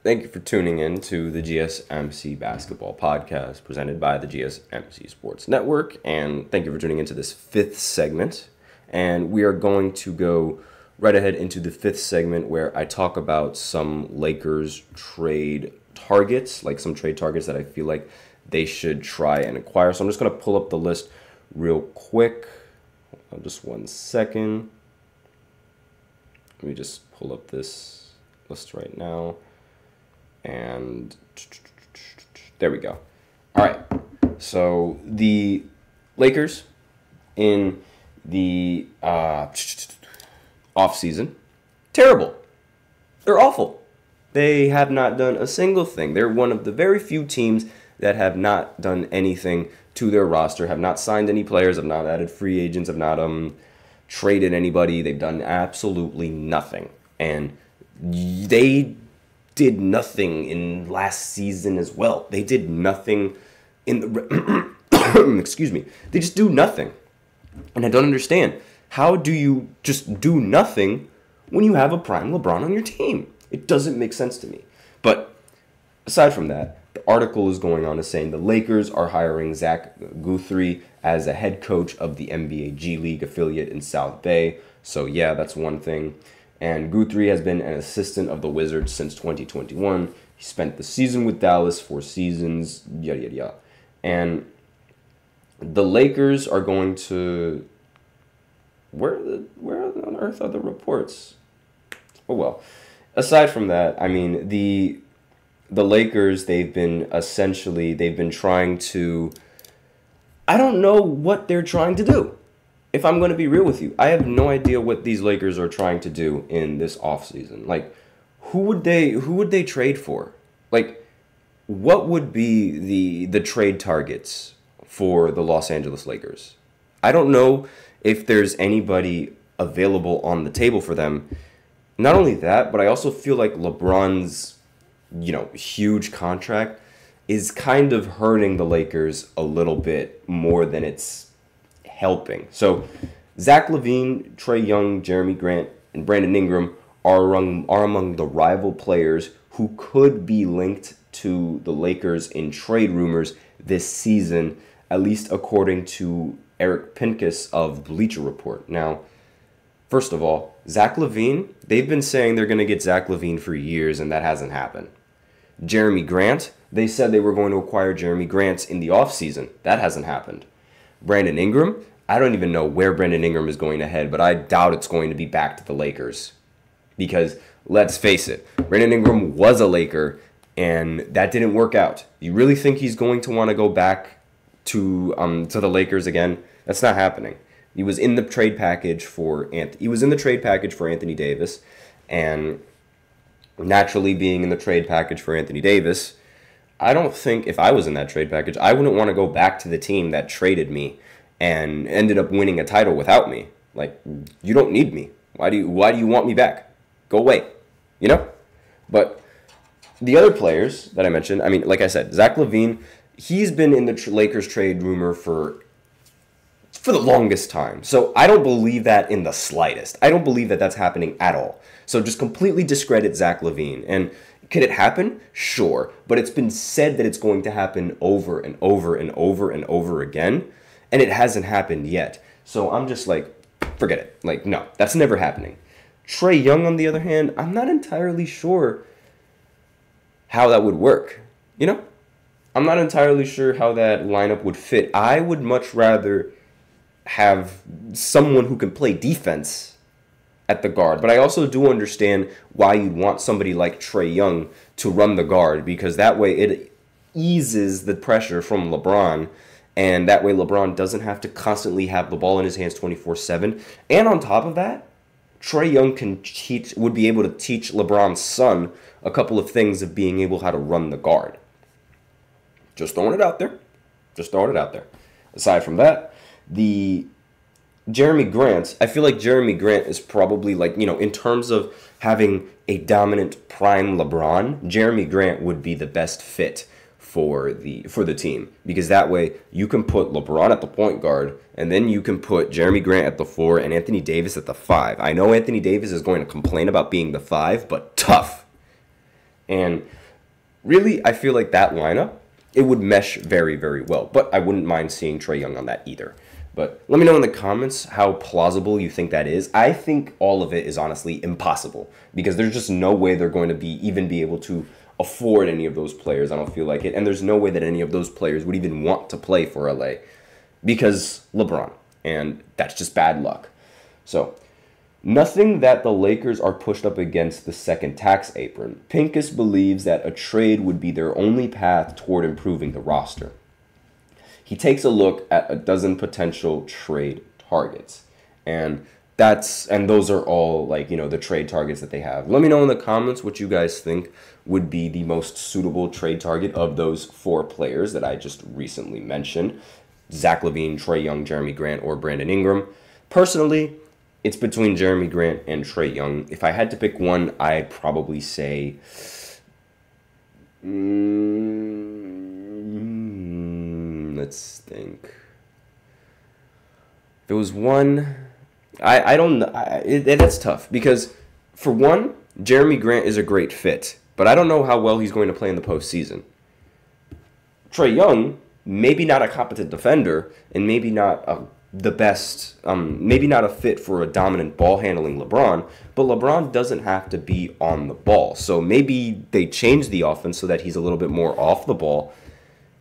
Thank you for tuning in to the GSMC Basketball Podcast presented by the GSMC Sports Network. And thank you for tuning into this fifth segment. And we are going to go right ahead into the fifth segment where I talk about some Lakers trade targets, like some trade targets that I feel like they should try and acquire. So I'm just going to pull up the list real quick. Just 1 second. Let me just pull up this list right now. And there we go. All right. So the Lakers in the offseason, terrible. They're awful. They have not done a single thing. They're one of the very few teams that have not done anything to their roster, have not signed any players, have not added free agents, have not traded anybody. They've done absolutely nothing. And they did nothing in last season as well. They did nothing in the excuse me. They just do nothing. And I don't understand. How do you just do nothing when you have a prime LeBron on your team? It doesn't make sense to me. But aside from that, the article is going on is saying the Lakers are hiring Zach Guthrie as a head coach of the NBA G League affiliate in South Bay. So yeah, that's one thing. And Guthrie has been an assistant of the Wizards since 2021. He spent the season with Dallas, 4 seasons, yada, yada, yada. And the Lakers are going to... Where on earth are the reports? Oh, well. Aside from that, I mean, the Lakers, they've been trying to... I don't know what they're trying to do. If I'm going to be real with you, I have no idea what these Lakers are trying to do in this offseason. Like, who would they trade for? Like, what would be the trade targets for the Los Angeles Lakers? I don't know if there's anybody available on the table for them. Not only that, but I also feel like LeBron's, huge contract is kind of hurting the Lakers a little bit more than it's helping. So Zach LaVine, Trae Young, Jeremy Grant, and Brandon Ingram are among the rival players who could be linked to the Lakers in trade rumors this season, at least according to Eric Pincus of Bleacher Report. Now, first of all, Zach LaVine, they've been saying they're going to get Zach LaVine for years, and that hasn't happened. Jeremy Grant, they said they were going to acquire Jeremy Grant in the offseason. That hasn't happened. Brandon Ingram, I don't even know where Brandon Ingram is going to head, but I doubt it's going to be back to the Lakers. Because, let's face it, Brandon Ingram was a Laker, and that didn't work out. You really think he's going to want to go back to the Lakers again? That's not happening. He was in the trade package for Anthony Davis, and naturally being in the trade package for Anthony Davis, I don't think if I was in that trade package, I wouldn't want to go back to the team that traded me and ended up winning a title without me. Like, you don't need me. Why do you want me back? Go away. But the other players that I mentioned, I mean, like I said, Zach LaVine, he's been in the Lakers trade rumor for the longest time. So I don't believe that in the slightest. I don't believe that that's happening at all. So just completely discredit Zach LaVine. And could it happen? Sure. But it's been said that it's going to happen over and over and over and over again. And it hasn't happened yet. So I'm just like, forget it. Like, no, that's never happening. Trae Young, on the other hand, I'm not entirely sure how that would work. I'm not entirely sure how that lineup would fit. I would much rather have someone who can play defense at the guard. But I also do understand why you'd want somebody like Trae Young to run the guard, because that way it eases the pressure from LeBron, and that way LeBron doesn't have to constantly have the ball in his hands 24/7. And on top of that, Trae Young would be able to teach LeBron's son a couple of things of being able how to run the guard. Just throwing it out there. Aside from that, the Jeremy Grant, I feel like Jeremy Grant is probably in terms of having a dominant prime LeBron, Jeremy Grant would be the best fit for the team, because that way you can put LeBron at the point guard, and then you can put Jeremy Grant at the 4 and Anthony Davis at the 5. I know Anthony Davis is going to complain about being the 5, but tough. And really, I feel like that lineup, it would mesh very, very well. But I wouldn't mind seeing Trae Young on that either. But let me know in the comments how plausible you think that is. I think all of it is honestly impossible because there's just no way they're going to be able to afford any of those players. I don't feel like it. And there's no way that any of those players would even want to play for LA because LeBron. And that's just bad luck. So, nothing that the Lakers are pushed up against the second tax apron. Pincus believes that a trade would be their only path toward improving the roster. He takes a look at a dozen potential trade targets. And those are all the trade targets that they have. Let me know in the comments what you guys think would be the most suitable trade target of those 4 players that I just recently mentioned. Zach LaVine, Trae Young, Jeremy Grant, or Brandon Ingram. Personally, it's between Jeremy Grant and Trae Young. If I had to pick one, I'd probably say let's think. If it was one, I don't know. That's tough because, for one, Jeremy Grant is a great fit, but I don't know how well he's going to play in the postseason. Trae Young, maybe not a competent defender, and maybe not the best, maybe not a fit for a dominant ball-handling LeBron, but LeBron doesn't have to be on the ball. So maybe they change the offense so that he's a little bit more off the ball.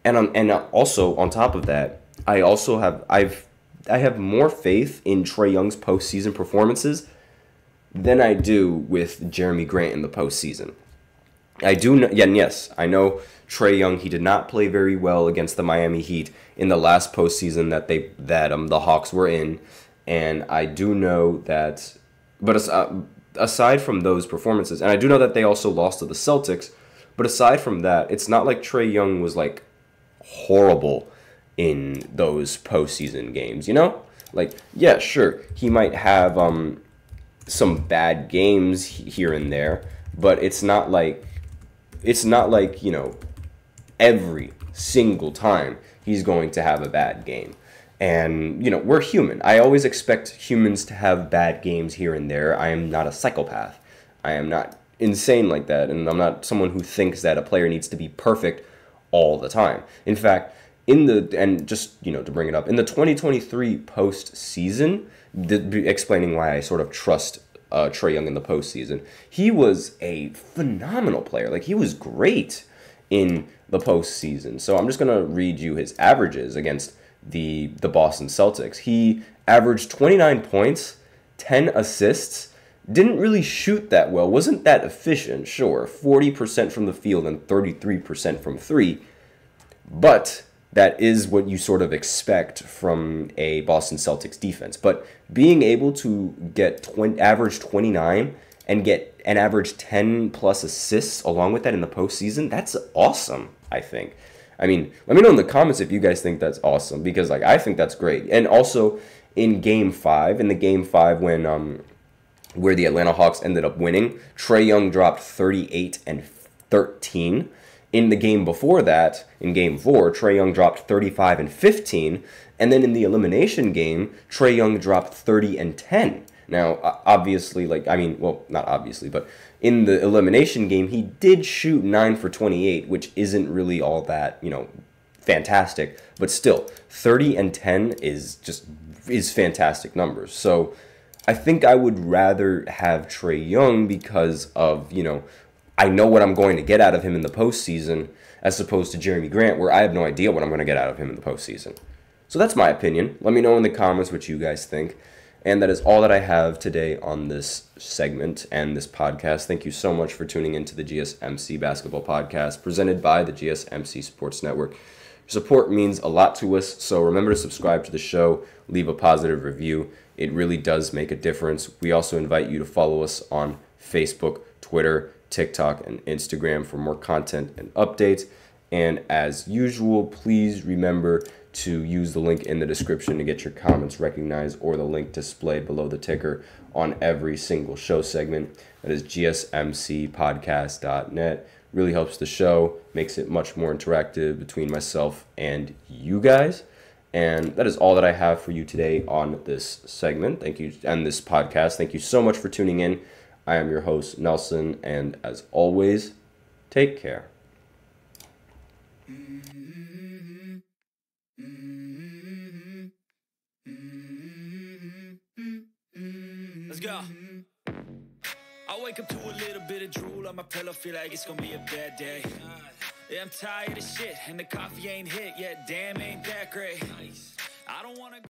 And also, on top of that, I have more faith in Trae Young's postseason performances than I do with Jeremy Grant in the postseason. I know Trae Young, he did not play very well against the Miami Heat in the last postseason that the Hawks were in, and I do know that. But aside from those performances, and I do know that they also lost to the Celtics. But aside from that, it's not like Trae Young was horrible in those postseason games. Yeah, sure, he might have some bad games here and there, but it's not like every single time he's going to have a bad game. And, we're human. I always expect humans to have bad games here and there. I am not a psychopath. I am not insane like that. And I'm not someone who thinks that a player needs to be perfect all the time. In fact, to bring it up, in the 2023 postseason, explaining why I sort of trust Trae Young in the postseason, he was a phenomenal player. He was great in the postseason. So I'm just going to read you his averages against the Boston Celtics. He averaged 29 points, 10 assists, didn't really shoot that well, wasn't that efficient, sure, 40% from the field and 33% from 3, but that is what you sort of expect from a Boston Celtics defense. But being able to get average 29 and get an average 10 plus assists along with that in the postseason, that's awesome, I think. I mean, let me know in the comments if you guys think that's awesome, because I think that's great. And also in Game 5, when where the Atlanta Hawks ended up winning, Trae Young dropped 38 and 13. In the game before that, in Game 4, Trae Young dropped 35 and 15. And then in the elimination game, Trae Young dropped 30 and 10. Now, obviously, not obviously, but in the elimination game, he did shoot 9 for 28, which isn't really all that, fantastic. But still, 30 and 10 is fantastic numbers. So I think I would rather have Trae Young because of, I know what I'm going to get out of him in the postseason, as opposed to Jeremy Grant, where I have no idea what I'm going to get out of him in the postseason. So that's my opinion. Let me know in the comments what you guys think. And that is all that I have today on this segment and this podcast. Thank you so much for tuning into the GSMC Basketball Podcast, presented by the GSMC Sports Network. Your support means a lot to us, so remember to subscribe to the show, leave a positive review. It really does make a difference. We also invite you to follow us on Facebook, Twitter, TikTok, and Instagram for more content and updates. And as usual, please remember to use the link in the description to get your comments recognized, or the link displayed below the ticker on every single show segment. That is gsmcpodcast.net. Really helps the show, makes it much more interactive between myself and you guys. And that is all that I have for you today on this segment. Thank you, and this podcast. Thank you so much for tuning in. I am your host, Nelson, and as always, Take care. Let's go. I wake up to a little bit of drool on my pillow, feel like it's gonna be a bad day. Yeah, I'm tired of shit, and the coffee ain't hit yet. Damn, ain't that great. I don't wanna